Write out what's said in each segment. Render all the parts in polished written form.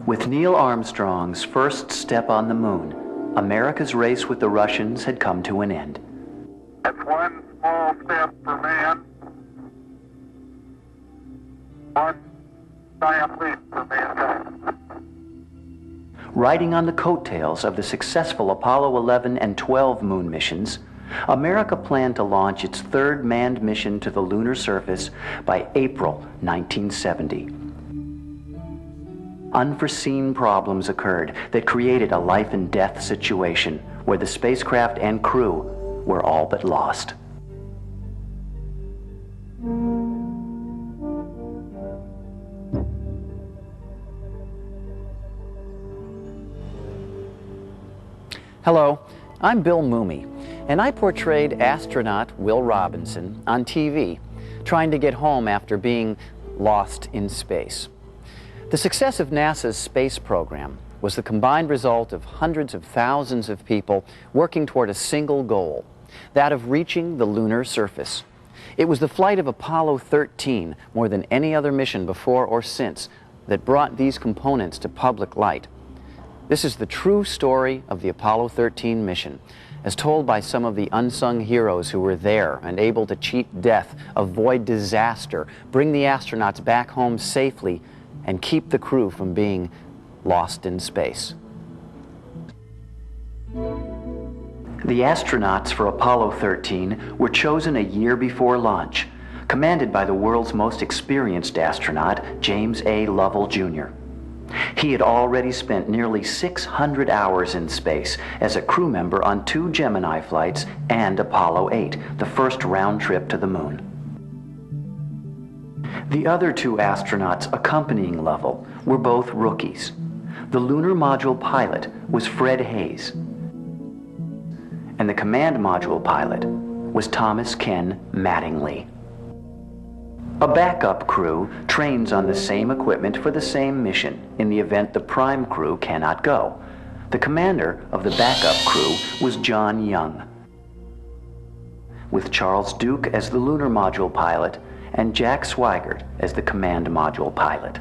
With Neil Armstrong's first step on the moon, America's race with the Russians had come to an end. That's one small step for man, one giant leap for mankind. Riding on the coattails of the successful Apollo 11 and 12 moon missions, America planned to launch its third manned mission to the lunar surface by April 1970. Unforeseen problems occurred that created a life and death situation where the spacecraft and crew were all but lost. Hello, I'm Bill Mumy, and I portrayed astronaut Will Robinson on TV, trying to get home after being lost in space. The success of NASA's space program was the combined result of hundreds of thousands of people working toward a single goal, that of reaching the lunar surface. It was the flight of Apollo 13, more than any other mission before or since, that brought these components to public light. This is the true story of the Apollo 13 mission, as told by some of the unsung heroes who were there and able to cheat death, avoid disaster, bring the astronauts back home safely, and keep the crew from being lost in space. The astronauts for Apollo 13 were chosen a year before launch, commanded by the world's most experienced astronaut, James A. Lovell, Jr. He had already spent nearly 600 hours in space as a crew member on 2 Gemini flights and Apollo 8, the first round trip to the moon. The other 2 astronauts accompanying Lovell were both rookies. The lunar module pilot was Fred Hayes, and the command module pilot was Thomas Ken Mattingly. A backup crew trains on the same equipment for the same mission in the event the prime crew cannot go. The commander of the backup crew was John Young, with Charles Duke as the lunar module pilot and Jack Swigert as the command module pilot.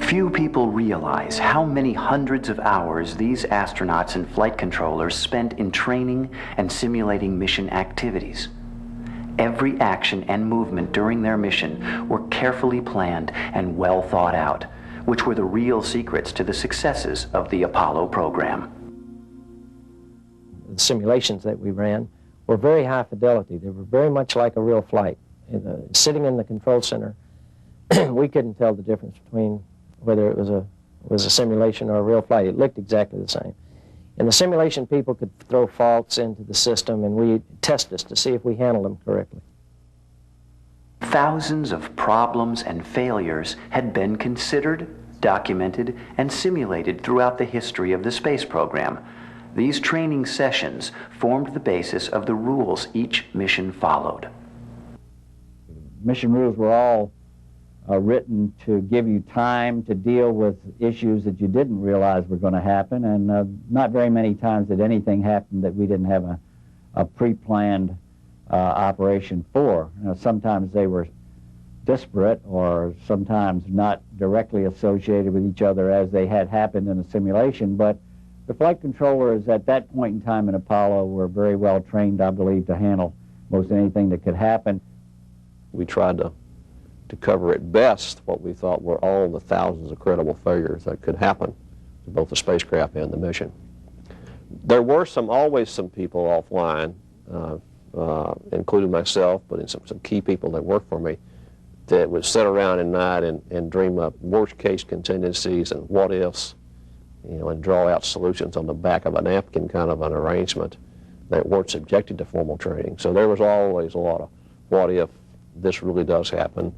Few people realize how many hundreds of hours these astronauts and flight controllers spent in training and simulating mission activities. Every action and movement during their mission were carefully planned and well thought out, which were the real secrets to the successes of the Apollo program. The simulations that we ran were very high fidelity. They were very much like a real flight. Sitting in the control center, we couldn't tell the difference between whether it was a simulation or a real flight. It looked exactly the same. In the simulation, people could throw faults into the system, and we test us to see if we handled them correctly. Thousands of problems and failures had been considered, documented, and simulated throughout the history of the space program. These training sessions formed the basis of the rules each mission followed. Mission rules were all written to give you time to deal with issues that you didn't realize were going to happen, and not very many times did anything happen that we didn't have a pre-planned operation for. Sometimes they were disparate or sometimes not directly associated with each other as they had happened in a simulation, but the flight controllers at that point in time in Apollo were very well trained, I believe, to handle most anything that could happen. We tried to cover at best what we thought were all the thousands of credible failures that could happen to both the spacecraft and the mission. There were always some people offline, including myself, but some key people that worked for me, that would sit around at night and dream up worst-case contingencies and what-ifs, and draw out solutions on the back of a napkin, kind of an arrangement, that weren't subjected to formal training. So there was always a lot of what if this really does happen.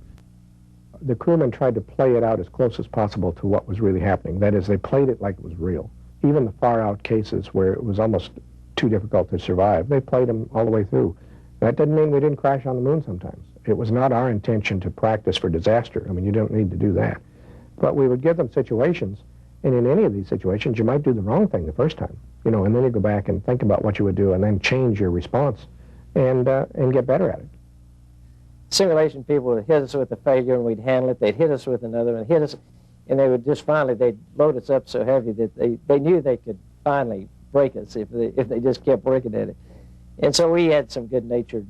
The crewmen tried to play it out as close as possible to what was really happening. That is, they played it like it was real. Even the far-out cases where it was almost too difficult to survive, they played them all the way through. That didn't mean we didn't crash on the moon sometimes. It was not our intention to practice for disaster. I mean, you don't need to do that. But we would give them situations, and in any of these situations, you might do the wrong thing the first time, and then you go back and think about what you would do and then change your response and get better at it. simulation people would hit us with a failure and we'd handle it. They'd hit us with another and hit us, and they would just finally, they'd load us up so heavy that they knew they could finally break us if they just kept working at it. And so we had some good-natured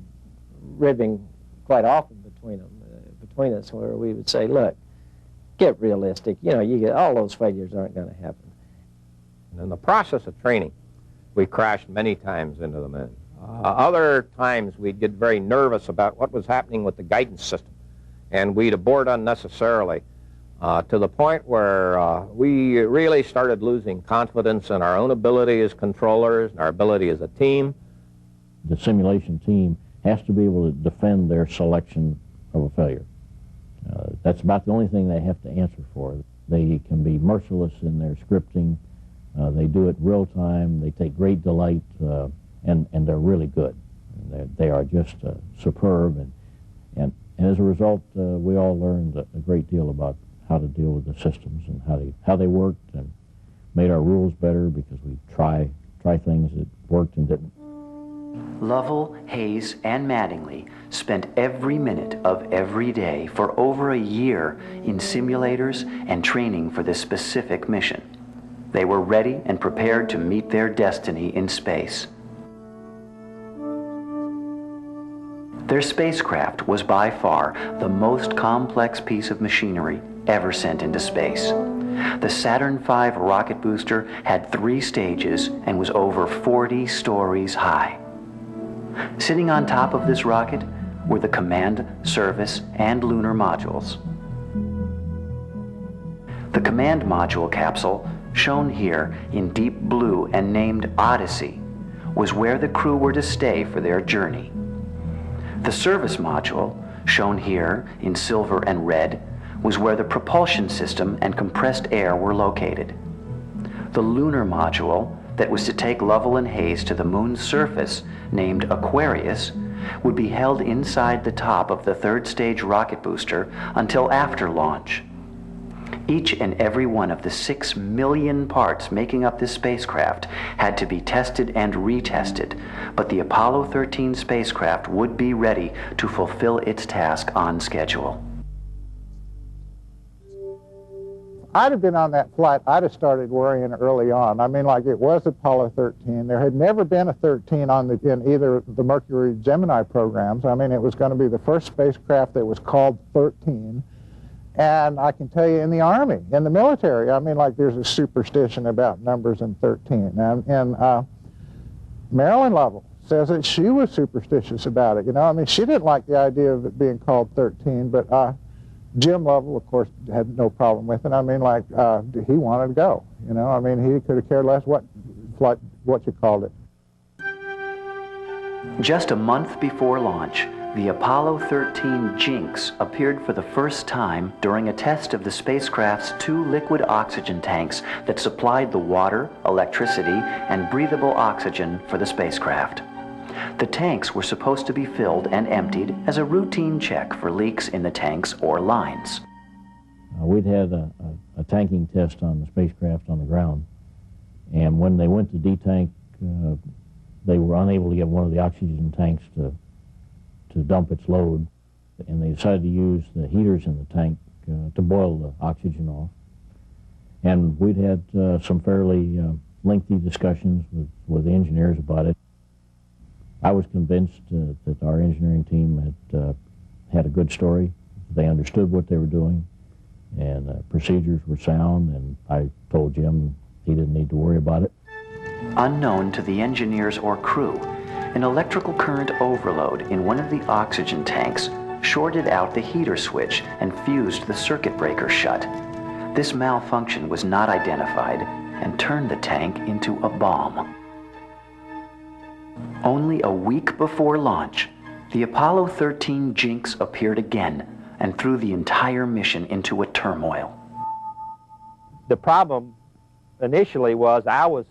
ribbing quite often between us, where we would say, look, get realistic. You know, you get, all those failures aren't going to happen. In the process of training, we crashed many times into the moon. Other times we'd get very nervous about what was happening with the guidance system, and we'd abort unnecessarily to the point where we really started losing confidence in our own ability as controllers and our ability as a team. The simulation team has to be able to defend their selection of a failure. That's about the only thing they have to answer for. They can be merciless in their scripting. They do it real time. They take great delight, and they're really good. They are just superb, and as a result, we all learned a great deal about how to deal with the systems and how they worked, and made our rules better because we try things that worked and didn't. Lovell, Hayes, and Mattingly spent every minute of every day for over a year in simulators and training for this specific mission. They were ready and prepared to meet their destiny in space. Their spacecraft was by far the most complex piece of machinery ever sent into space. The Saturn V rocket booster had 3 stages and was over 40 stories high. Sitting on top of this rocket were the command, service, and lunar modules. The command module capsule, shown here in deep blue and named Odyssey, was where the crew were to stay for their journey. The service module, shown here in silver and red, was where the propulsion system and compressed air were located. The lunar module, that was to take Lovell and Hayes to the moon's surface, named Aquarius, would be held inside the top of the 3rd stage rocket booster until after launch. Each and every one of the 6 million parts making up this spacecraft had to be tested and retested, but the Apollo 13 spacecraft would be ready to fulfill its task on schedule. I'd have been on that flight, I'd have started worrying early on. I mean, like, it was Apollo 13. There had never been a 13 in either the Mercury Gemini programs. I mean, it was going to be the first spacecraft that was called 13. And I can tell you, in the Army, in the military, I mean, like, there's a superstition about numbers in 13. And Marilyn Lovell says that she was superstitious about it. You know, I mean, she didn't like the idea of it being called 13, but Jim Lovell, of course, had no problem with it. I mean, like, he wanted to go. You know, I mean, he could have cared less what you called it. Just a month before launch, the Apollo 13 Jinx appeared for the first time during a test of the spacecraft's 2 liquid oxygen tanks that supplied the water, electricity, and breathable oxygen for the spacecraft. The tanks were supposed to be filled and emptied as a routine check for leaks in the tanks or lines. We'd had a tanking test on the spacecraft on the ground, and when they went to detank, they were unable to get one of the oxygen tanks to dump its load, and they decided to use the heaters in the tank to boil the oxygen off. And we'd had some fairly lengthy discussions with the engineers about it. I was convinced that our engineering team had a good story. They understood what they were doing, and procedures were sound, and I told Jim he didn't need to worry about it. Unknown to the engineers or crew, an electrical current overload in one of the oxygen tanks shorted out the heater switch and fused the circuit breaker shut. This malfunction was not identified and turned the tank into a bomb. Only a week before launch, the Apollo 13 Jinx appeared again and threw the entire mission into a turmoil. The problem initially was I was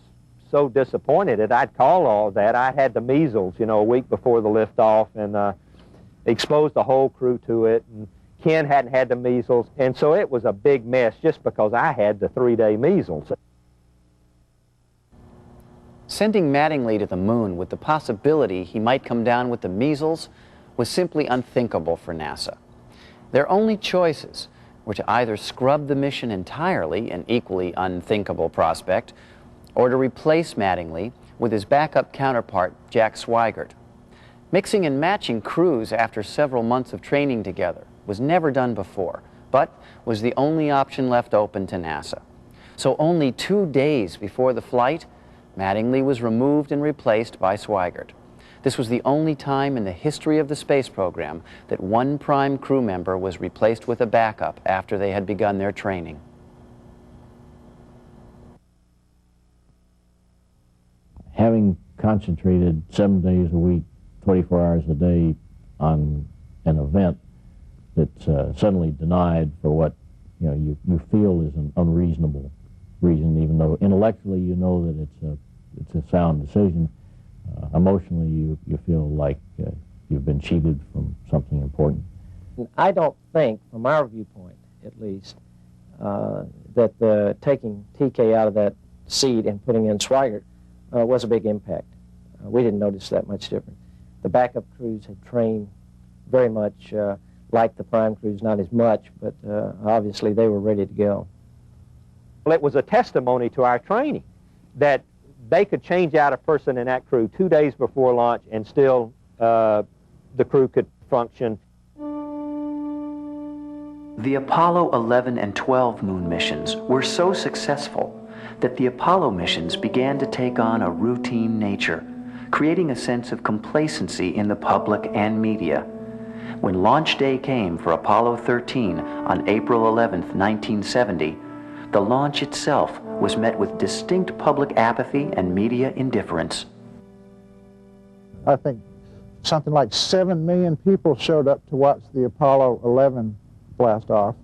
so disappointed that I'd called all that. I had the measles, you know, a week before the liftoff, and exposed the whole crew to it. And Ken hadn't had the measles, and so it was a big mess just because I had the 3-day measles. Sending Mattingly to the moon with the possibility he might come down with the measles was simply unthinkable for NASA. Their only choices were to either scrub the mission entirely, an equally unthinkable prospect, or to replace Mattingly with his backup counterpart, Jack Swigert. Mixing and matching crews after several months of training together was never done before, but was the only option left open to NASA. So only 2 days before the flight, Mattingly was removed and replaced by Swigert. This was the only time in the history of the space program that one prime crew member was replaced with a backup after they had begun their training. Having concentrated 7 days a week, 24 hours a day on an event that's suddenly denied for what you feel is an unreasonable reason, even though intellectually you know that it's a sound decision, emotionally you feel like you've been cheated from something important. I don't think, from our viewpoint at least, that taking TK out of that seat and putting in Swigert was a big impact. We didn't notice that much different. The backup crews had trained very much like the prime crews, not as much, but obviously they were ready to go. Well, it was a testimony to our training that they could change out a person in that crew 2 days before launch and still the crew could function. The Apollo 11 and 12 moon missions were so successful that the Apollo missions began to take on a routine nature, creating a sense of complacency in the public and media. When launch day came for Apollo 13 on April 11, 1970, the launch itself was met with distinct public apathy and media indifference. I think something like 7 million people showed up to watch the Apollo 11 blast off.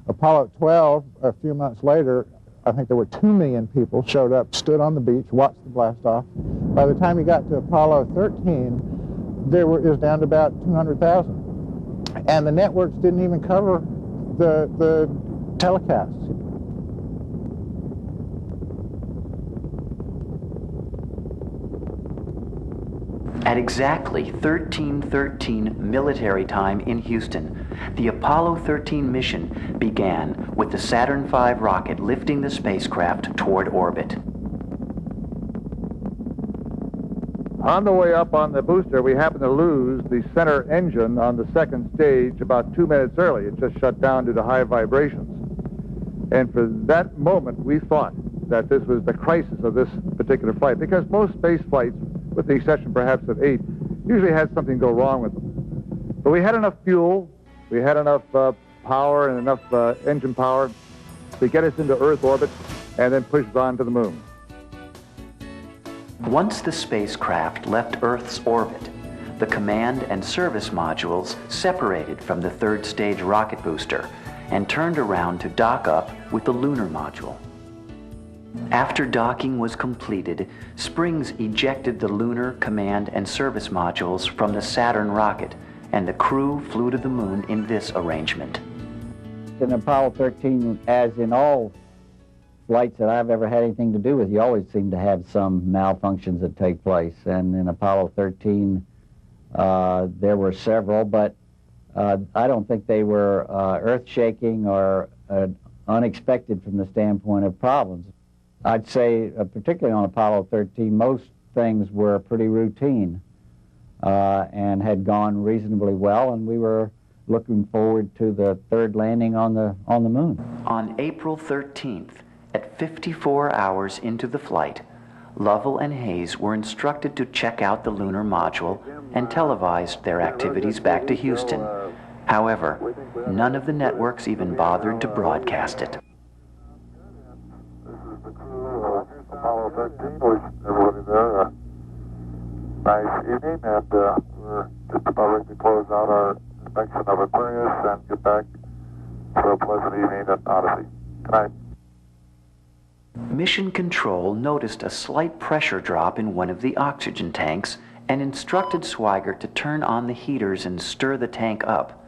Apollo 12, a few months later, I think there were 2 million people showed up, stood on the beach, watched the blast off. By the time you got to Apollo 13, it was down to about 200,000. And the networks didn't even cover the telecasts. At exactly 13:13 military time in Houston, the Apollo 13 mission began with the Saturn V rocket lifting the spacecraft toward orbit. On the way up on the booster, we happened to lose the center engine on the second stage about 2 minutes early. It just shut down due to high vibrations. And for that moment, we thought that this was the crisis of this particular flight, because most space flights, with the exception perhaps of 8, usually had something go wrong with them. But we had enough fuel, we had enough power and enough engine power to get us into Earth orbit and then push us on to the moon. Once the spacecraft left Earth's orbit, the command and service modules separated from the third stage rocket booster and turned around to dock up with the lunar module. After docking was completed, Springs ejected the lunar command and service modules from the Saturn rocket, and the crew flew to the moon in this arrangement. In Apollo 13, as in all flights that I've ever had anything to do with, you always seem to have some malfunctions that take place. And in Apollo 13, there were several, but I don't think they were earth-shaking or unexpected from the standpoint of problems. I'd say, particularly on Apollo 13, most things were pretty routine and had gone reasonably well, and we were looking forward to the third landing on the moon. On April 13th, at 54 hours into the flight, Lovell and Hayes were instructed to check out the lunar module and televised their activities back to Houston. However, none of the networks even bothered to broadcast it. Apollo 13, wish everybody there a nice evening, and we're just about ready to close out our inspection of Aquarius and get back to a pleasant evening at Odyssey. Good night. Mission Control noticed a slight pressure drop in one of the oxygen tanks and instructed Swigert to turn on the heaters and stir the tank up.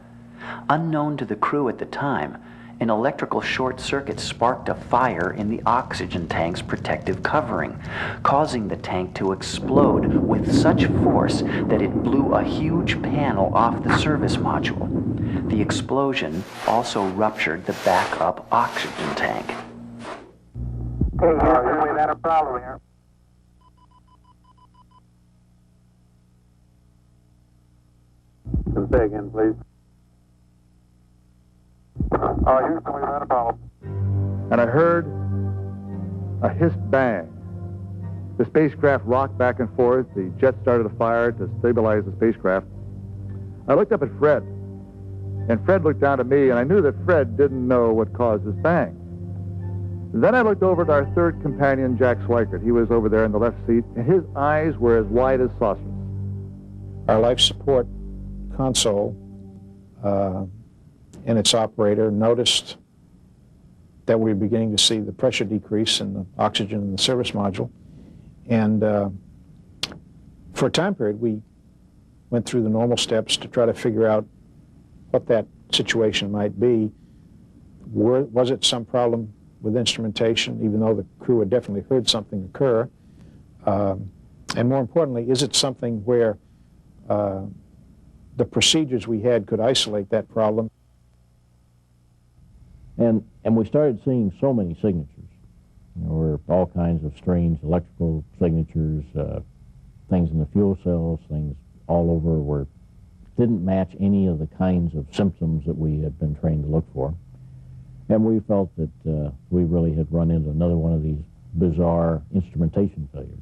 Unknown to the crew at the time, an electrical short circuit sparked a fire in the oxygen tank's protective covering, causing the tank to explode with such force that it blew a huge panel off the service module. The explosion also ruptured the backup oxygen tank. Okay, Houston, we've had a problem here. Say again, please. Houston, we've had a problem. And I heard a hissed bang. The spacecraft rocked back and forth. The jet started a fire to stabilize the spacecraft. I looked up at Fred, and Fred looked down at me, and I knew that Fred didn't know what caused this bang. Then I looked over at our third companion, Jack Swikert. He was over there in the left seat, and his eyes were as wide as saucers. Our life support console and its operator noticed that we were beginning to see the pressure decrease in the oxygen in the service module. And for a time period, we went through the normal steps to try to figure out what that situation might be. Was it some problem with instrumentation, even though the crew had definitely heard something occur? And more importantly, is it something where the procedures we had could isolate that problem? And we started seeing so many signatures. There were all kinds of strange electrical signatures, things in the fuel cells, things all over where didn't match any of the kinds of symptoms that we had been trained to look for. And we felt that we really had run into another one of these bizarre instrumentation failures.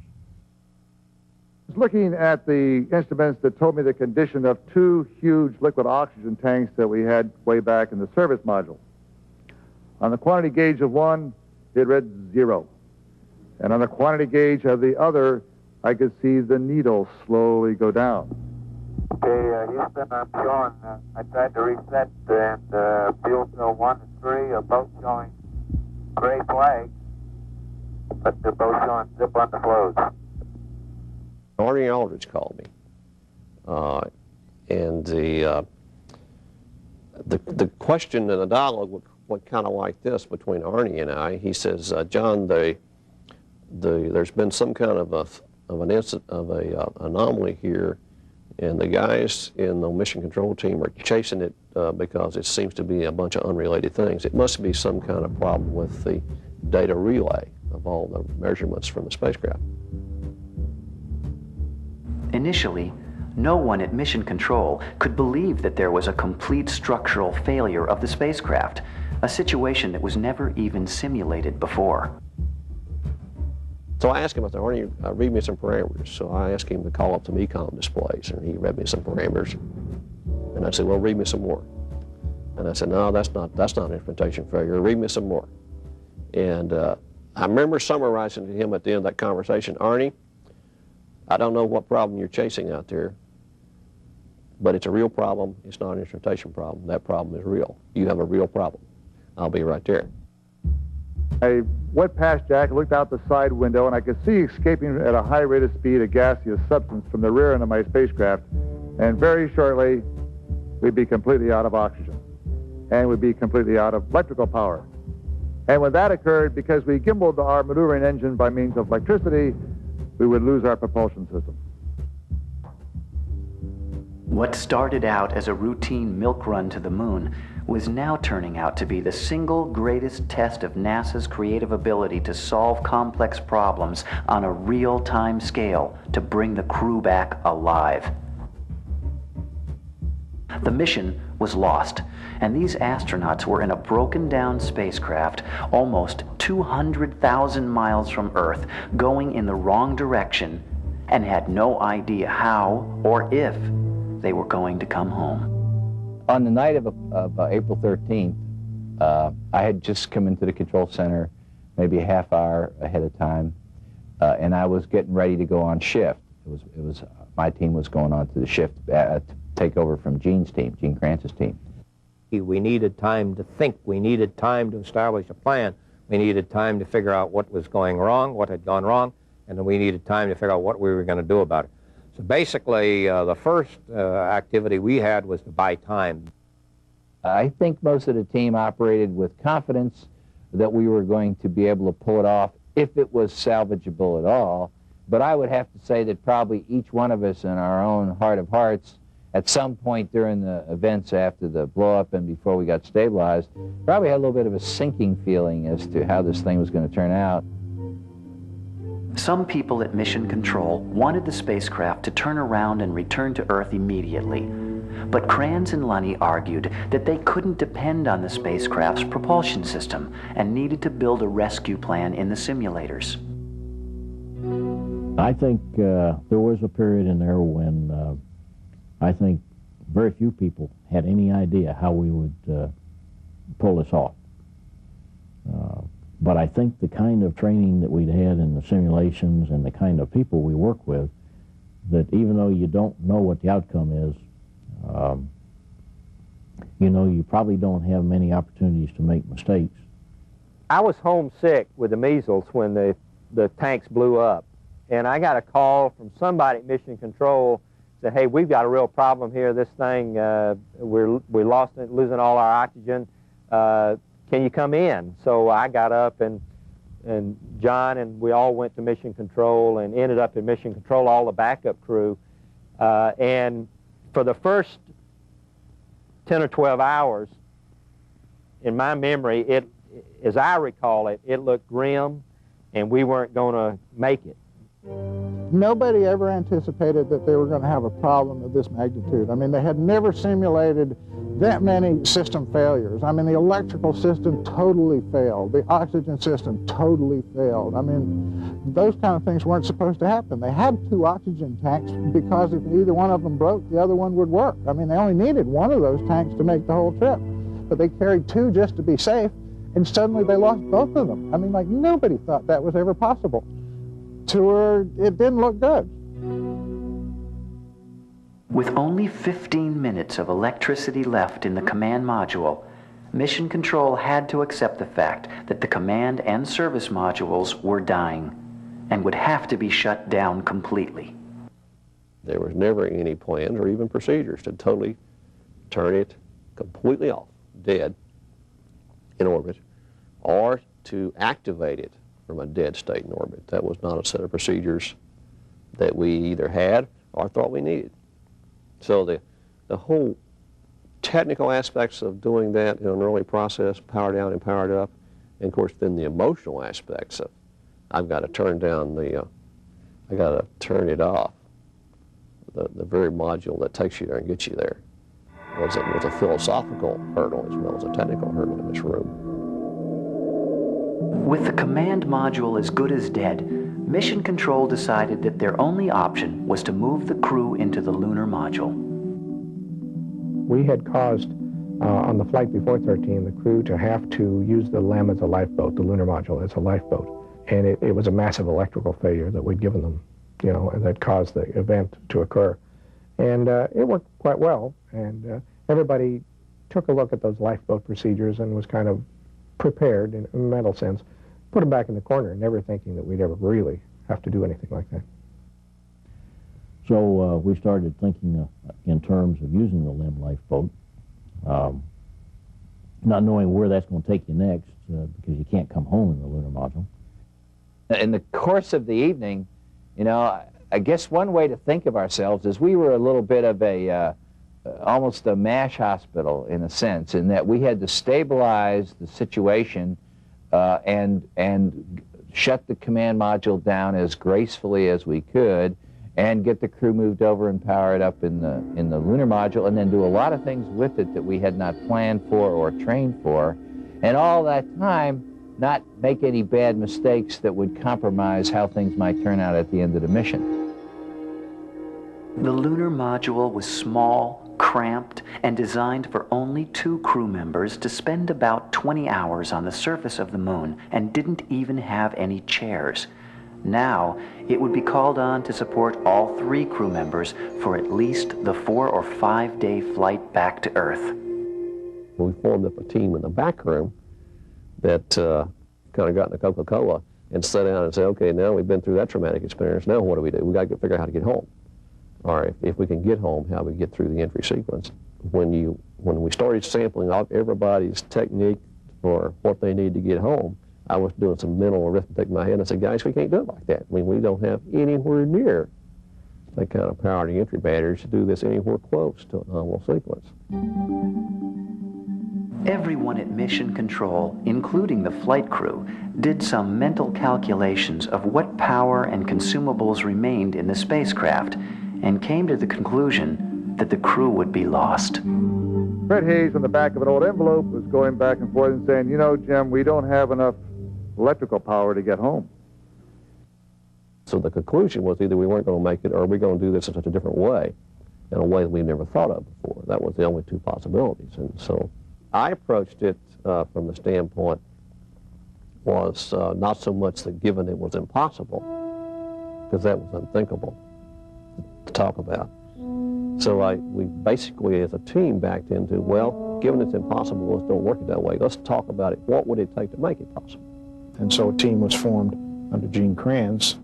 I was looking at the instruments that told me the condition of two huge liquid oxygen tanks that we had way back in the service module. On the quantity gauge of one, it read 0. And on the quantity gauge of the other, I could see the needle slowly go down. Okay, Houston, I'm showing, I tried to reset, and fuel cell 1 and 3 are both showing gray flags, but they're both showing zip underflows. Arnie Aldridge called me, and the question and the dialogue went kind of like this between Arnie and I. He says, John, there's been some kind of an anomaly here, and the guys in the mission control team are chasing it because it seems to be a bunch of unrelated things. It must be some kind of problem with the data relay of all the measurements from the spacecraft. Initially, no one at Mission Control could believe that there was a complete structural failure of the spacecraft, a situation that was never even simulated before. So I asked him, I said, Arnie, read me some parameters. So I asked him to call up some econ displays, and he read me some parameters. And I said, well, read me some more. And I said, no, that's not an instrumentation failure. Read me some more. And I remember summarizing to him at the end of that conversation, Arnie, I don't know what problem you're chasing out there, but it's a real problem. It's not an instrumentation problem. That problem is real. You have a real problem. I'll be right there. I went past Jack, looked out the side window, and I could see escaping at a high rate of speed a gaseous substance from the rear end of my spacecraft. And very shortly, we'd be completely out of oxygen. And we'd be completely out of electrical power. And when that occurred, because we gimbaled our maneuvering engine by means of electricity, we would lose our propulsion system. What started out as a routine milk run to the moon was now turning out to be the single greatest test of NASA's creative ability to solve complex problems on a real-time scale to bring the crew back alive. The mission was lost, and these astronauts were in a broken-down spacecraft almost 200,000 miles from Earth, going in the wrong direction, and had no idea how or if they were going to come home. On the night of April 13th, I had just come into the control center maybe a half hour ahead of time, and I was getting ready to go on shift. It was my team was going on to the shift to take over from Gene's team, Gene Kranz's team. We needed time to think. We needed time to establish a plan. We needed time to figure out what was going wrong, what had gone wrong, and then we needed time to figure out what we were going to do about it. So basically, the first activity we had was to buy time. I think most of the team operated with confidence that we were going to be able to pull it off if it was salvageable at all. But I would have to say that probably each one of us in our own heart of hearts, at some point during the events after the blow-up and before we got stabilized, probably had a little bit of a sinking feeling as to how this thing was going to turn out. Some people at Mission Control wanted the spacecraft to turn around and return to Earth immediately. But Kranz and Lunny argued that they couldn't depend on the spacecraft's propulsion system and needed to build a rescue plan in the simulators. I think there was a period in there when I think very few people had any idea how we would pull this off. But I think the kind of training that we'd had in the simulations and the kind of people we work with, that even though you don't know what the outcome is, you know, you probably don't have many opportunities to make mistakes. I was homesick with the measles when the tanks blew up, and I got a call from somebody at Mission Control, said, hey, we've got a real problem here. This thing, we're losing all our oxygen. Can you come in? So I got up, and John and we all went to Mission Control and ended up in Mission Control, all the backup crew. And for the first 10 or 12 hours, in my memory, as I recall it, it looked grim, and we weren't going to make it. Nobody ever anticipated that they were going to have a problem of this magnitude. I mean, they had never simulated that many system failures. I mean, the electrical system totally failed. The oxygen system totally failed. I mean, those kind of things weren't supposed to happen. They had 2 oxygen tanks because if either one of them broke, the other one would work. I mean, they only needed one of those tanks to make the whole trip. But they carried 2 just to be safe, and suddenly they lost both of them. I mean, like, nobody thought that was ever possible. To her, it didn't look good. With only 15 minutes of electricity left in the command module, Mission Control had to accept the fact that the command and service modules were dying and would have to be shut down completely. There was never any plans or even procedures to totally turn it completely off, dead, in orbit, or to activate it from a dead state in orbit. That was not a set of procedures that we either had or thought we needed. So the whole technical aspects of doing that in an early process, power down and powered up, and of course then the emotional aspects of, I've got to turn down I got to turn it off, the very module that takes you there and gets you there, was a philosophical hurdle as well as a technical hurdle in this room. With the command module as good as dead, Mission Control decided that their only option was to move the crew into the lunar module. We had caused, on the flight before 13, the crew to have to use the LEM as a lifeboat, the lunar module as a lifeboat. And it was a massive electrical failure that we'd given them, you know, and that caused the event to occur. And it worked quite well, and everybody took a look at those lifeboat procedures and was kind of prepared in a mental sense, put them back in the corner, never thinking that we'd ever really have to do anything like that. So we started thinking in terms of using the LEM lifeboat, not knowing where that's going to take you next, because you can't come home in the lunar module. In the course of the evening, you know, I guess one way to think of ourselves is we were a little bit of a almost a MASH hospital in a sense, in that we had to stabilize the situation and shut the command module down as gracefully as we could, and get the crew moved over and power it up in the lunar module, and then do a lot of things with it that we had not planned for or trained for, and all that time not make any bad mistakes that would compromise how things might turn out at the end of the mission. The lunar module was small, cramped, and designed for only 2 crew members to spend about 20 hours on the surface of the moon, and didn't even have any chairs. Now, it would be called on to support all 3 crew members for at least the 4 or 5 day flight back to Earth. We formed up a team in the back room that kind of got in a Coca-Cola and sat down and said, okay, now we've been through that traumatic experience, now what do? We got to figure out how to get home. Or if we can get home, how we get through the entry sequence. when we started sampling out everybody's technique for what they need to get home, I was doing some mental arithmetic in my head, and I said, guys, we can't do it like that. I mean, we don't have anywhere near that kind of power to entry batteries to do this anywhere close to a nominal sequence. Everyone at Mission Control, including the flight crew, did some mental calculations of what power and consumables remained in the spacecraft and came to the conclusion that the crew would be lost. Fred Hayes on the back of an old envelope was going back and forth and saying, you know, Jim, we don't have enough electrical power to get home. So the conclusion was either we weren't going to make it or we're going to do this in such a different way, in a way that we've never thought of before. That was the only two possibilities. And so I approached it from the standpoint was not so much that given it was impossible, because that was unthinkable to talk about. So we basically, as a team, backed into, well, given it's impossible, let's don't work it that way. Let's talk about it. What would it take to make it possible? And so a team was formed under Gene Kranz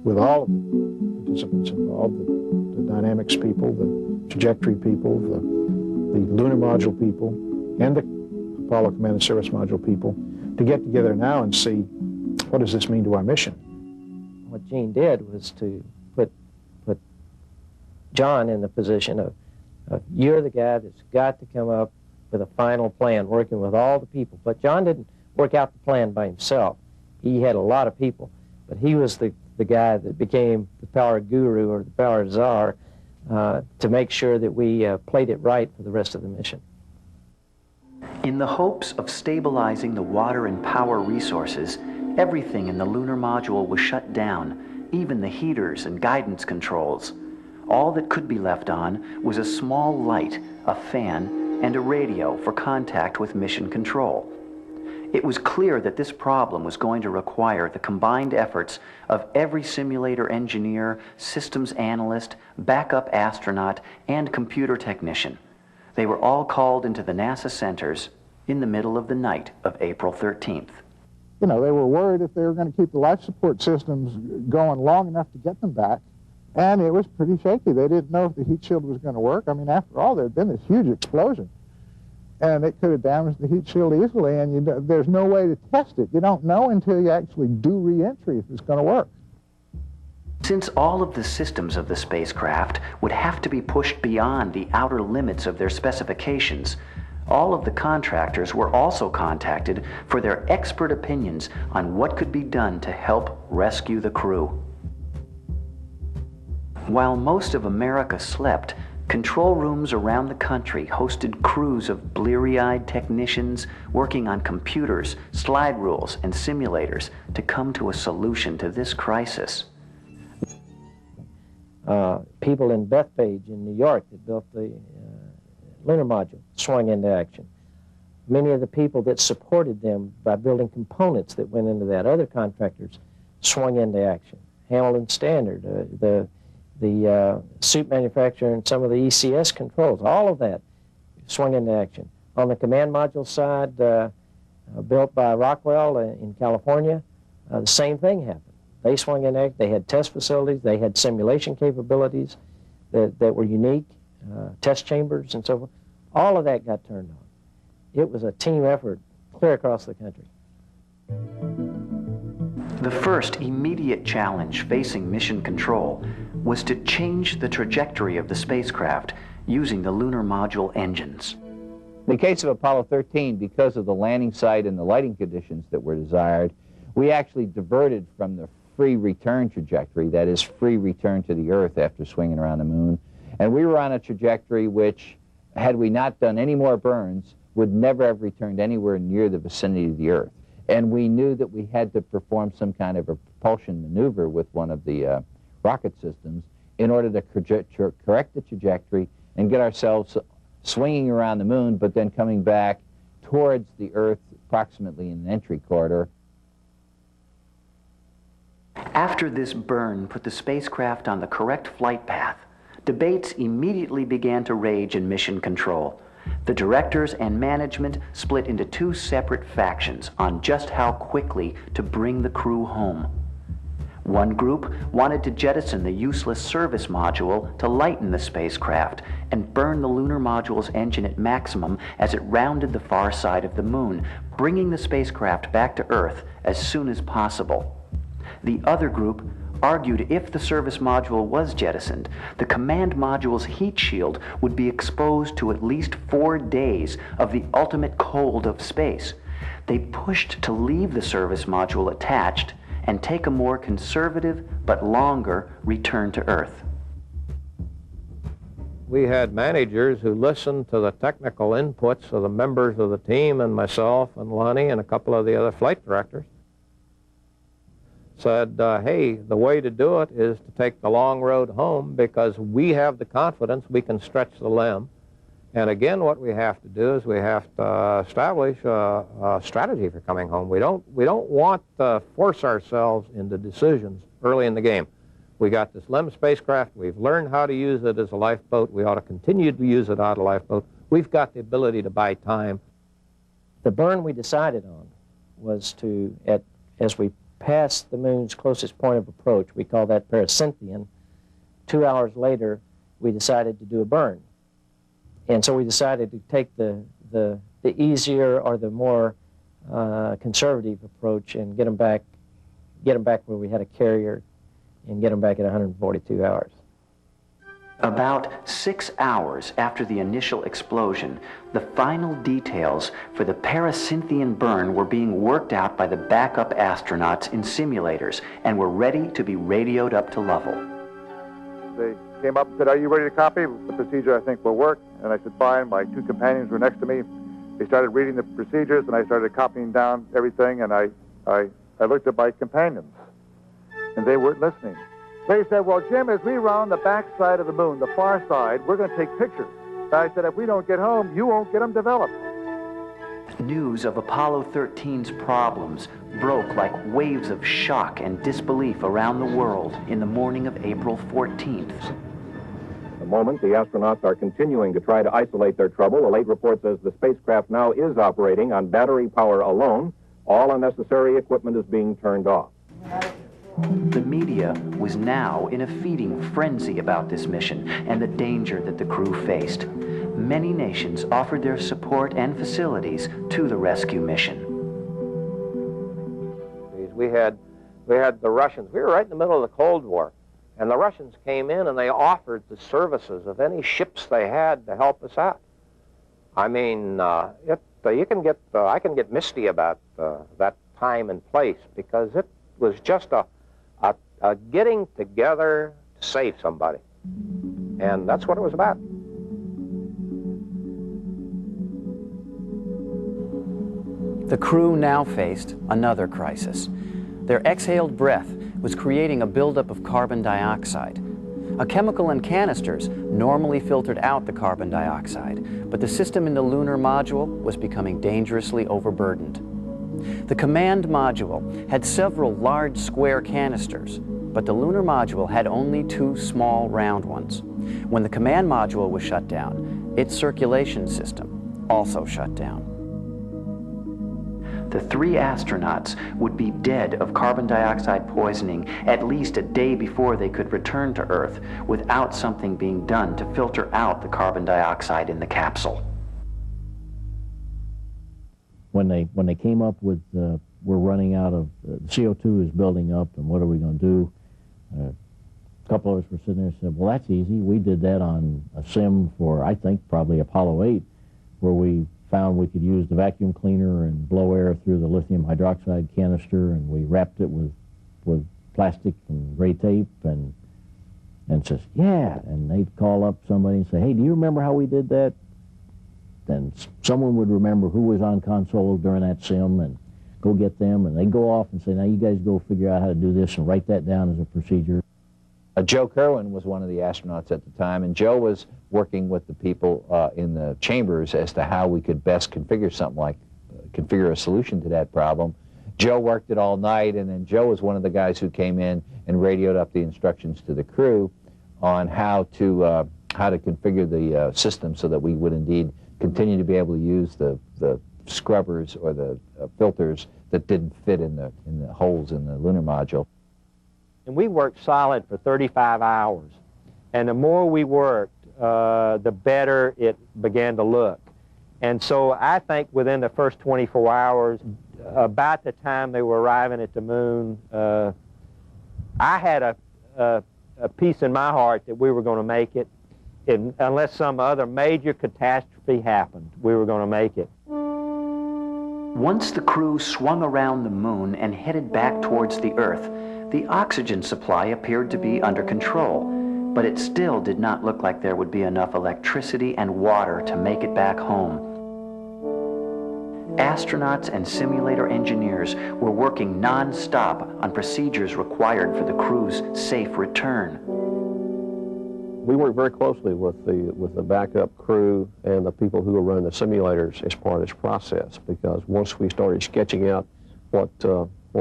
with all of the participants involved, the dynamics people, the trajectory people, the lunar module people, and the Apollo Command and Service Module people, to get together now and see, what does this mean to our mission? What Gene did was to put John in the position of you're the guy that's got to come up with a final plan, working with all the people. But John didn't work out the plan by himself. He had a lot of people, but he was the guy that became the power guru or the power czar to make sure that we played it right for the rest of the mission. In the hopes of stabilizing the water and power resources, everything in the lunar module was shut down, even the heaters and guidance controls. All that could be left on was a small light, a fan, and a radio for contact with Mission Control. It was clear that this problem was going to require the combined efforts of every simulator engineer, systems analyst, backup astronaut, and computer technician. They were all called into the NASA centers in the middle of the night of April 13th. You know, they were worried if they were going to keep the life support systems going long enough to get them back. And it was pretty shaky. They didn't know if the heat shield was going to work. I mean, after all, there had been this huge explosion. And it could have damaged the heat shield easily, and there's no way to test it. You don't know until you actually do re-entry if it's going to work. Since all of the systems of the spacecraft would have to be pushed beyond the outer limits of their specifications, all of the contractors were also contacted for their expert opinions on what could be done to help rescue the crew. While most of America slept, control rooms around the country hosted crews of bleary-eyed technicians working on computers, slide rules, and simulators to come to a solution to this crisis. People in Bethpage in New York that built the lunar module swung into action. Many of the people that supported them by building components that went into that, other contractors, swung into action. Hamilton Standard, the suit manufacturer and some of the ECS controls, all of that swung into action. On the command module side, built by Rockwell in California, the same thing happened. They swung in action. They had test facilities. They had simulation capabilities that were unique, test chambers and so forth. All of that got turned on. It was a team effort clear across the country. The first immediate challenge facing Mission Control was to change the trajectory of the spacecraft using the lunar module engines. In the case of Apollo 13, because of the landing site and the lighting conditions that were desired, we actually diverted from the free return trajectory, that is, free return to the Earth after swinging around the moon, and we were on a trajectory which, had we not done any more burns, would never have returned anywhere near the vicinity of the Earth. And we knew that we had to perform some kind of a propulsion maneuver with one of the rocket systems in order to correct the trajectory and get ourselves swinging around the moon, but then coming back towards the Earth approximately in an entry corridor. After this burn put the spacecraft on the correct flight path, debates immediately began to rage in Mission Control. The directors and management split into two separate factions on just how quickly to bring the crew home. One group wanted to jettison the useless service module to lighten the spacecraft and burn the lunar module's engine at maximum as it rounded the far side of the moon, bringing the spacecraft back to Earth as soon as possible. The other group argued if the service module was jettisoned, the command module's heat shield would be exposed to at least 4 days of the ultimate cold of space. They pushed to leave the service module attached and take a more conservative but longer return to Earth. We had managers who listened to the technical inputs of the members of the team and myself and Lonnie and a couple of the other flight directors. Said, hey, the way to do it is to take the long road home because we have the confidence we can stretch the limb. And again, what we have to do is we have to establish a strategy for coming home. We don't want to force ourselves into decisions early in the game. We got this LEM spacecraft. We've learned how to use it as a lifeboat. We ought to continue to use it as a lifeboat. We've got the ability to buy time. The burn we decided on was to, as we passed the moon's closest point of approach, we call that pericynthion. 2 hours later, we decided to do a burn. And so we decided to take the easier or the more conservative approach and get them back where we had a carrier and get them back at 142 hours. About 6 hours after the initial explosion, the final details for the pericynthion burn were being worked out by the backup astronauts in simulators and were ready to be radioed up to Lovell. They came up and said, "Are you ready to copy? The procedure, I think, will work." And I said, "Fine." My 2 companions were next to me. They started reading the procedures, and I started copying down everything, and I looked at my companions, and they weren't listening. They said, "Well, Jim, as we round the back side of the moon, the far side, we're going to take pictures." I said, "If we don't get home, you won't get them developed." News of Apollo 13's problems broke like waves of shock and disbelief around the world in the morning of April 14th. At the moment, the astronauts are continuing to try to isolate their trouble. A late report says the spacecraft now is operating on battery power alone. All unnecessary equipment is being turned off. The media was now in a feeding frenzy about this mission and the danger that the crew faced. Many nations offered their support and facilities to the rescue mission. We had the Russians. We were right in the middle of the Cold War, and the Russians came in and they offered the services of any ships they had to help us out. I mean, I can get misty about that time and place because it was just a getting together to save somebody, and that's what it was about. The crew now faced another crisis. Their exhaled breath was creating a buildup of carbon dioxide. A chemical in canisters normally filtered out the carbon dioxide, but the system in the lunar module was becoming dangerously overburdened. The command module had several large square canisters, but the lunar module had only 2 small round ones. When the command module was shut down, its circulation system also shut down. The 3 astronauts would be dead of carbon dioxide poisoning at least a day before they could return to Earth without something being done to filter out the carbon dioxide in the capsule. When they came up with, we're running out of, CO2 is building up, and what are we going to do? A couple of us were sitting there and said, well, that's easy. We did that on a sim for, I think, probably Apollo 8, where we found we could use the vacuum cleaner and blow air through the lithium hydroxide canister, and we wrapped it with plastic and gray tape, and says, yeah, and they'd call up somebody and say, hey, do you remember how we did that? Then someone would remember who was on console during that sim and go get them, and they'd go off and say, now you guys go figure out how to do this and write that down as a procedure. Joe Kerwin was one of the astronauts at the time, and Joe was working with the people in the chambers as to how we could best configure something like, configure a solution to that problem. Joe worked it all night, and then Joe was one of the guys who came in and radioed up the instructions to the crew on how to configure the system so that we would indeed continue to be able to use the scrubbers or the filters that didn't fit in the holes in the lunar module. And we worked solid for 35 hours. And the more we worked, the better it began to look. And so I think within the first 24 hours, about the time they were arriving at the moon, I had a peace in my heart that we were going to make it. Unless some other major catastrophe happened, we were going to make it. Once the crew swung around the moon and headed back towards the Earth, the oxygen supply appeared to be under control, but it still did not look like there would be enough electricity and water to make it back home. Astronauts and simulator engineers were working non-stop on procedures required for the crew's safe return. We worked very closely with the backup crew and the people who were running the simulators as part of this process, because once we started sketching out what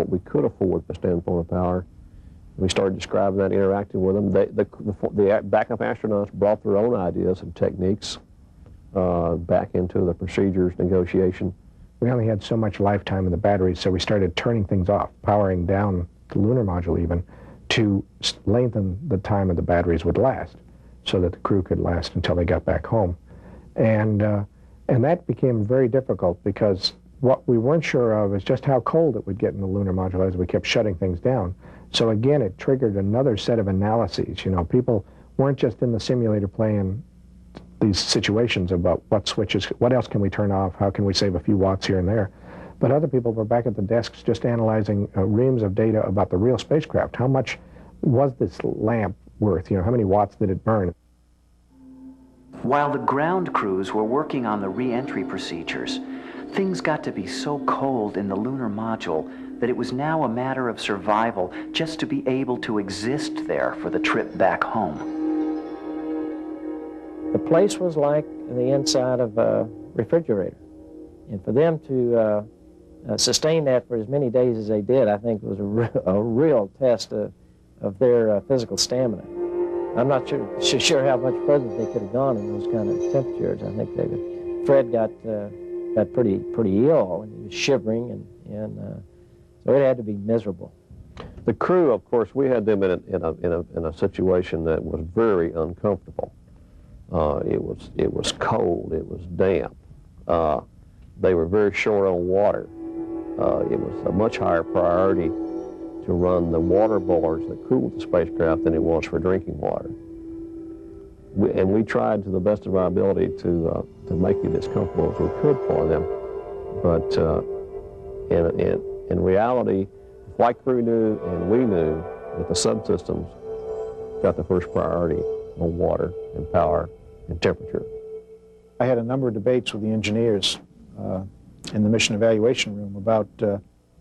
we could afford from the standpoint of power, we started describing that, interacting with them. The backup astronauts brought their own ideas and techniques back into the procedures, negotiation. We only had so much lifetime in the batteries, so we started turning things off, powering down the lunar module even, to lengthen the time of the batteries would last, so that the crew could last until they got back home. And that became very difficult, because what we weren't sure of is just how cold it would get in the lunar module as we kept shutting things down. So again, it triggered another set of analyses. You know, people weren't just in the simulator playing these situations about what switches, what else can we turn off, how can we save a few watts here and there. But other people were back at the desks just analyzing reams of data about the real spacecraft. How much was this lamp worth? You know, how many watts did it burn? While the ground crews were working on the re-entry procedures, things got to be so cold in the lunar module that it was now a matter of survival just to be able to exist there for the trip back home. The place was like the inside of a refrigerator. And for them to sustain that for as many days as they did, I think was a real test of their physical stamina. I'm not sure how much further they could have gone in those kind of temperatures. I think Fred got pretty ill, and he was shivering, and so it had to be miserable. The crew, of course, we had them in a situation that was very uncomfortable. It was cold. It was damp. They were very short on water. It was a much higher priority to run the water boilers that cooled the spacecraft than it was for drinking water. And we tried to the best of our ability to make it as comfortable as we could for them. But in reality, the flight crew knew and we knew that the subsystems got the first priority on water and power and temperature. I had a number of debates with the engineers in the mission evaluation room about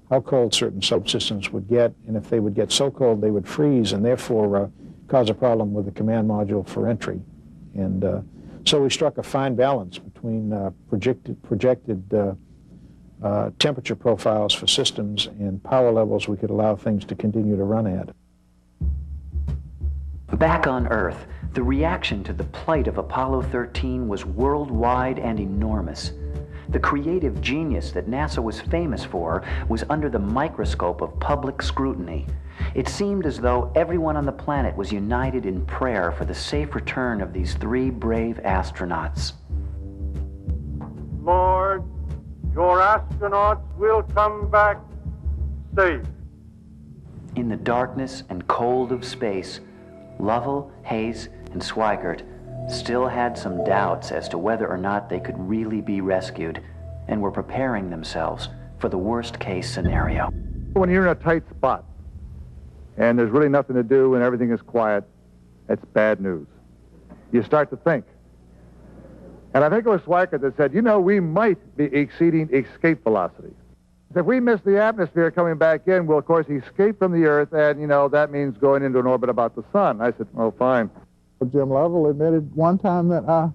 how cold certain subsystems would get, and if they would get so cold they would freeze and therefore cause a problem with the command module for entry. And so we struck a fine balance between projected temperature profiles for systems and power levels we could allow things to continue to run at. Back on Earth, the reaction to the plight of Apollo 13 was worldwide and enormous. The creative genius that NASA was famous for was under the microscope of public scrutiny. It seemed as though everyone on the planet was united in prayer for the safe return of these three brave astronauts. Lord, your astronauts will come back safe. In the darkness and cold of space, Lovell, Hayes, and Swigert still had some doubts as to whether or not they could really be rescued, and were preparing themselves for the worst-case scenario. When you're in a tight spot and there's really nothing to do and everything is quiet, it's bad news. You start to think. And I think it was Swigert that said, you know, we might be exceeding escape velocity. If we miss the atmosphere coming back in, we'll, of course, escape from the Earth, and, you know, that means going into an orbit about the sun. I said, oh, fine. Jim Lovell admitted one time that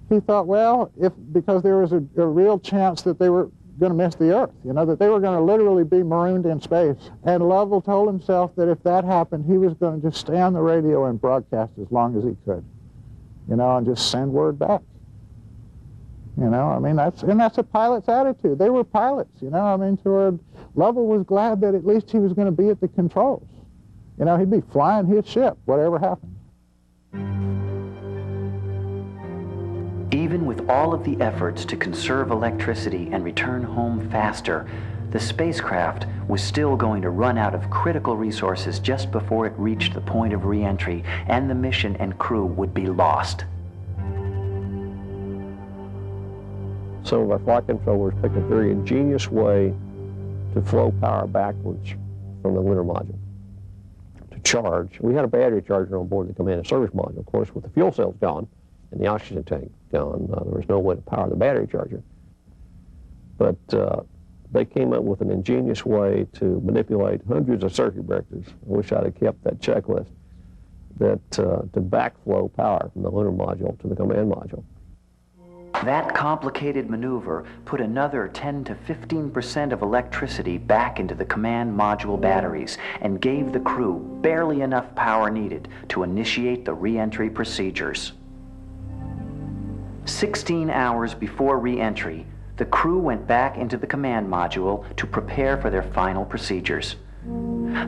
he thought, well, because there was a real chance that they were going to miss the Earth, you know, that they were going to literally be marooned in space. And Lovell told himself that if that happened, he was going to just stay on the radio and broadcast as long as he could, you know, and just send word back. You know, I mean, that's a pilot's attitude. They were pilots, you know, I mean, Lovell was glad that at least he was going to be at the controls. you know, he'd be flying his ship, whatever happened. Even with all of the efforts to conserve electricity and return home faster, the spacecraft was still going to run out of critical resources just before it reached the point of re-entry, and the mission and crew would be lost. Some of our flight controllers picked a very ingenious way to flow power backwards from the lunar module to charge. We had a battery charger on board the command and service module. Of course, with the fuel cells gone and the oxygen tank gone, there was no way to power the battery charger. But they came up with an ingenious way to manipulate hundreds of circuit breakers. I wish I'd have kept that checklist, that to backflow power from the lunar module to the command module. That complicated maneuver put another 10 to 15% of electricity back into the command module batteries and gave the crew barely enough power needed to initiate the re-entry procedures. 16 hours before re-entry, the crew went back into the command module to prepare for their final procedures.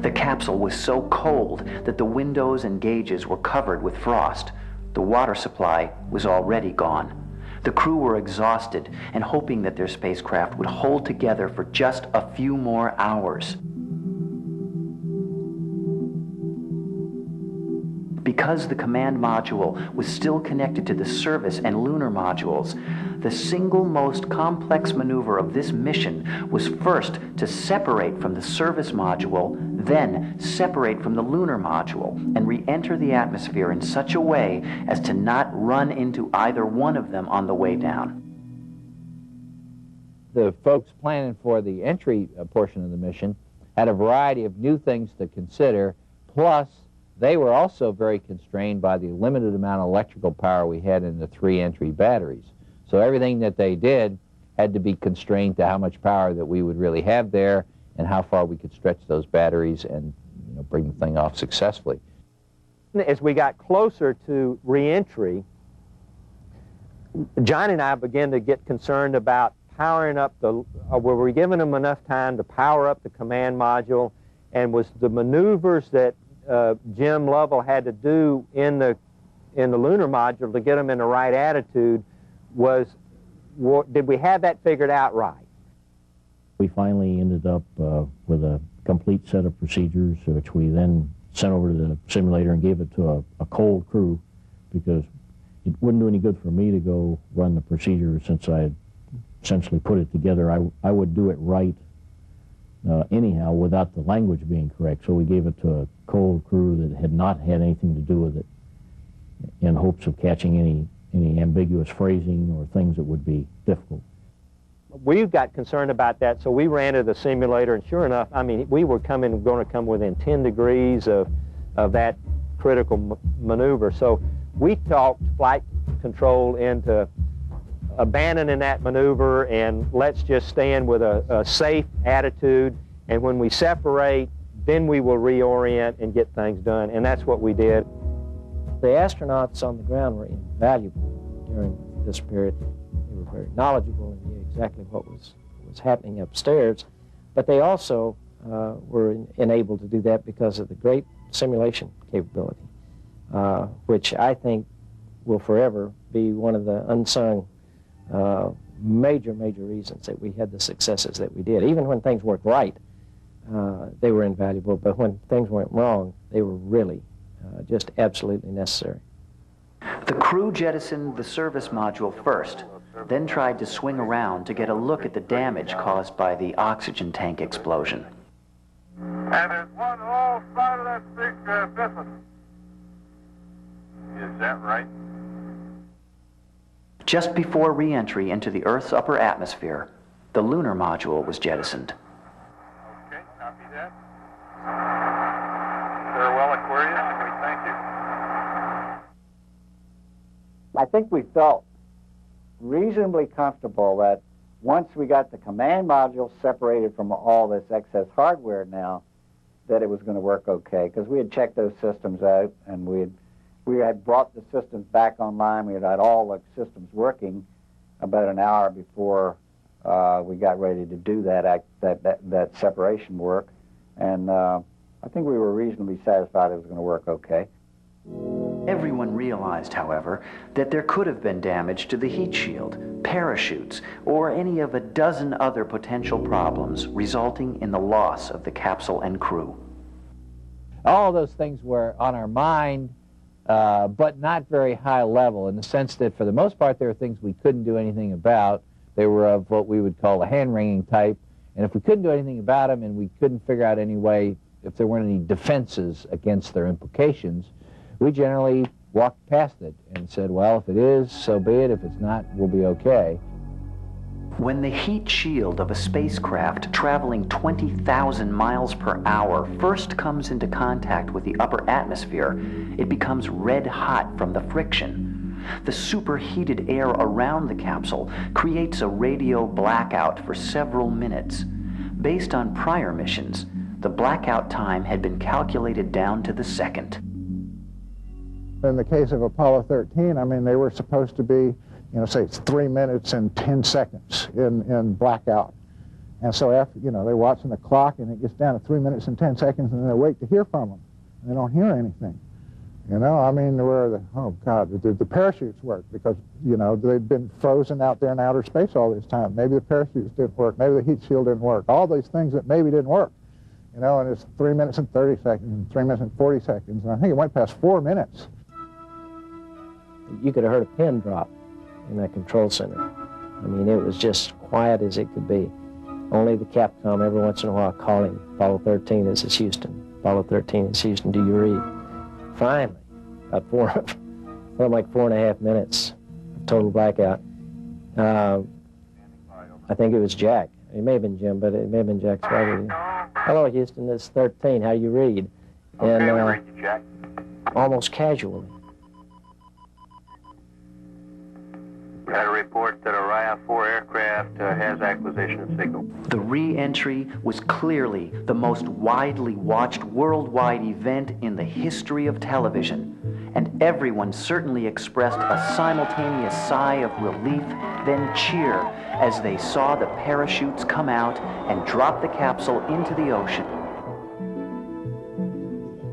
The capsule was so cold that the windows and gauges were covered with frost. The water supply was already gone. The crew were exhausted and hoping that their spacecraft would hold together for just a few more hours. Because the command module was still connected to the service and lunar modules, the single most complex maneuver of this mission was first to separate from the service module, then separate from the lunar module and re-enter the atmosphere in such a way as to not run into either one of them on the way down. The folks planning for the entry portion of the mission had a variety of new things to consider, plus they were also very constrained by the limited amount of electrical power we had in the 3 entry batteries. So everything that they did had to be constrained to how much power that we would really have there and how far we could stretch those batteries and, you know, bring the thing off successfully. As we got closer to re-entry, John and I began to get concerned about powering up were we giving them enough time to power up the command module, and was the maneuvers that Jim Lovell had to do in the lunar module to get them in the right attitude, did we have that figured out right? We finally ended up with a complete set of procedures, which we then sent over to the simulator and gave it to a cold crew, because it wouldn't do any good for me to go run the procedure since I had essentially put it together. I would do it right anyhow without the language being correct. So we gave it to a cold crew that had not had anything to do with it, in hopes of catching any ambiguous phrasing or things that would be difficult. We got concerned about that, so we ran to the simulator, and sure enough, I mean, we were going to come within 10 degrees of that critical maneuver. So we talked flight control into abandoning that maneuver, and let's just stand with a safe attitude, and when we separate, then we will reorient and get things done, and that's what we did. The astronauts on the ground were invaluable during this period. They were very knowledgeable and knew exactly what was happening upstairs, but they also were enabled to do that because of the great simulation capability, which I think will forever be one of the unsung major reasons that we had the successes that we did. Even when things worked right, they were invaluable, but when things went wrong, they were really just absolutely necessary. The crew jettisoned the service module first, then tried to swing around to get a look at the damage caused by the oxygen tank explosion. And there's one whole side of that spacecraft missing. Is that right? Just before re-entry into the Earth's upper atmosphere, the lunar module was jettisoned. Okay, copy that. Farewell, Aquarius, and we thank you. I think we felt reasonably comfortable that once we got the command module separated from all this excess hardware now, that it was going to work okay, because we had checked those systems out, and we had brought the systems back online. We had all the systems working about an hour before we got ready to do that separation work. And I I think we were reasonably satisfied it was going to work okay. Everyone realized, however, that there could have been damage to the heat shield, parachutes, or any of a dozen other potential problems resulting in the loss of the capsule and crew. All those things were on our mind, but not very high level, in the sense that for the most part there were things we couldn't do anything about. They were of what we would call a hand-wringing type, and if we couldn't do anything about them and we couldn't figure out any way, if there weren't any defenses against their implications, we generally walked past it and said, well, if it is, so be it. If it's not, we'll be okay. When the heat shield of a spacecraft traveling 20,000 miles per hour first comes into contact with the upper atmosphere, it becomes red hot from the friction. The superheated air around the capsule creates a radio blackout for several minutes. Based on prior missions, the blackout time had been calculated down to the second. In the case of Apollo 13, I mean, they were supposed to be, say it's 3 minutes and 10 seconds in blackout. And so after, they're watching the clock and it gets down to 3 minutes and 10 seconds and they wait to hear from them. And they don't hear anything. I mean, oh God, did the parachutes work? Because, they'd been frozen out there in outer space all this time. Maybe the parachutes didn't work. Maybe the heat shield didn't work. All these things that maybe didn't work. And it's 3 minutes and 30 seconds, and 3 minutes and 40 seconds. And I think it went past 4 minutes. You could have heard a pin drop in that control center. I mean, it was just quiet as it could be. Only the Capcom every once in a while calling, Apollo 13, this is Houston. Apollo 13, this is Houston, do you read? Finally, about like 4.5 minutes of total blackout. I think it was Jack. It may have been Jim, but it may have been Jack Swigert. Hello, Houston, this is 13, how do you read? Okay, and we read you, Jack. almost casually. We had a report that Orion 4 aircraft has acquisition signal. The re-entry was clearly the most widely watched worldwide event in the history of television, and everyone certainly expressed a simultaneous sigh of relief, then cheer, as they saw the parachutes come out and drop the capsule into the ocean.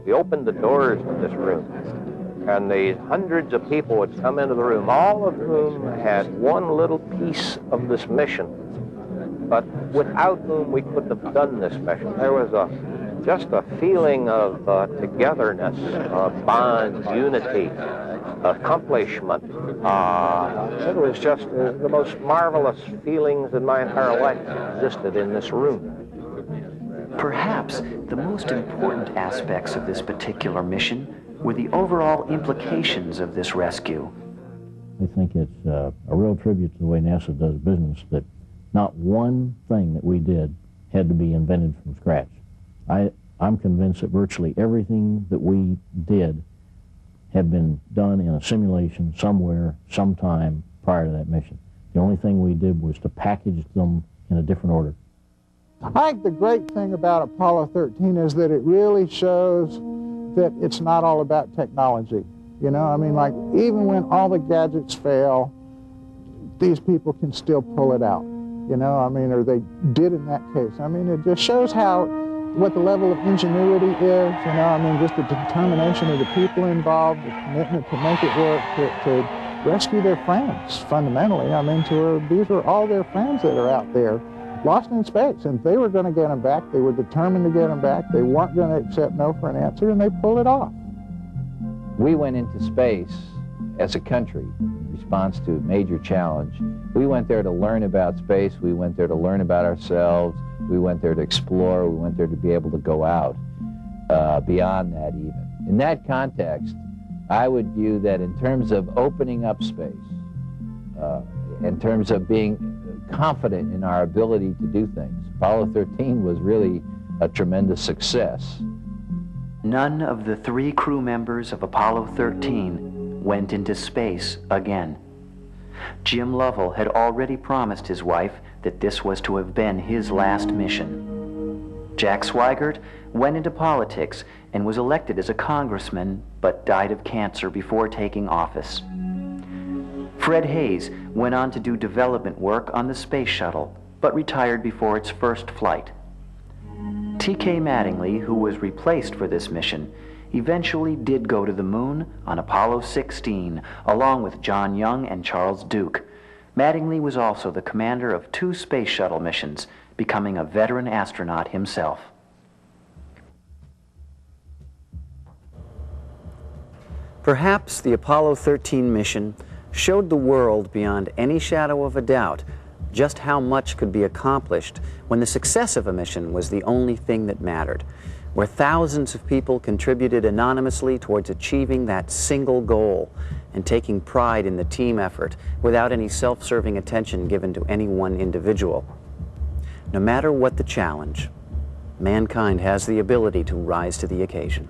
We opened the doors to this room, and the hundreds of people would come into the room, all of whom had one little piece of this mission, but without whom we couldn't have done this mission. There was just a feeling of togetherness, bond, unity, accomplishment. It was just the most marvelous feelings in my entire life existed in this room. Perhaps the most important aspects of this particular mission were the overall implications of this rescue. I think it's a real tribute to the way NASA does business that not one thing that we did had to be invented from scratch. I'm convinced that virtually everything that we did had been done in a simulation somewhere, sometime prior to that mission. The only thing we did was to package them in a different order. I think the great thing about Apollo 13 is that it really shows that it's not all about technology. I mean, like, even when all the gadgets fail, these people can still pull it out. I mean, or they did in that case. I mean, it just shows what the level of ingenuity is, I mean, just the determination of the people involved, the commitment to make it work, to rescue their friends, fundamentally. I mean, these are all their friends that are out there, lost in space, and they were going to get them back. They were determined to get them back. They weren't going to accept no for an answer, and they pulled it off. We went into space as a country in response to a major challenge. We went there to learn about space. We went there to learn about ourselves. We went there to explore. We went there to be able to go out beyond that even. In that context, I would view that in terms of opening up space, in terms of being confident in our ability to do things, Apollo 13 was really a tremendous success. None of the 3 crew members of Apollo 13 went into space again. Jim Lovell had already promised his wife that this was to have been his last mission. Jack Swigert went into politics and was elected as a congressman, but died of cancer before taking office. Fred Haise went on to do development work on the space shuttle, but retired before its first flight. T.K. Mattingly, who was replaced for this mission, eventually did go to the moon on Apollo 16, along with John Young and Charles Duke. Mattingly was also the commander of 2 space shuttle missions, becoming a veteran astronaut himself. Perhaps the Apollo 13 mission showed the world beyond any shadow of a doubt just how much could be accomplished when the success of a mission was the only thing that mattered, where thousands of people contributed anonymously towards achieving that single goal and taking pride in the team effort without any self-serving attention given to any one individual. No matter what the challenge, mankind has the ability to rise to the occasion.